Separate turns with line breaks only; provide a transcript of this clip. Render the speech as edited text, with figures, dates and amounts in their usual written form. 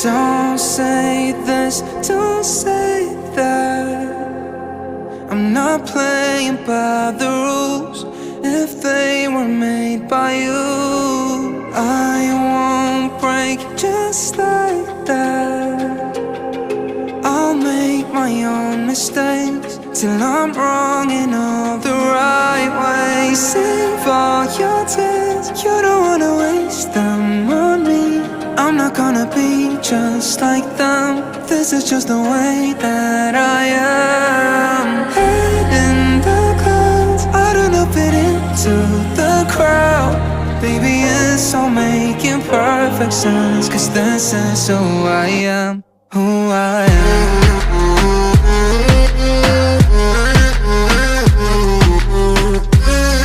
Don't say this, don't say that. I'm not playing by the rules if they were made by you. I won't break just like that. I'll make my own mistakes till I'm wrong in all the right ways. Save all your tears, you don't wanna waste them on me. I'm not gonna be just like them. This is just the way that I am. Head in the clouds, I don't fit into the crowd. Baby, it's all making perfect sense, 'cause this is who I am, who I am.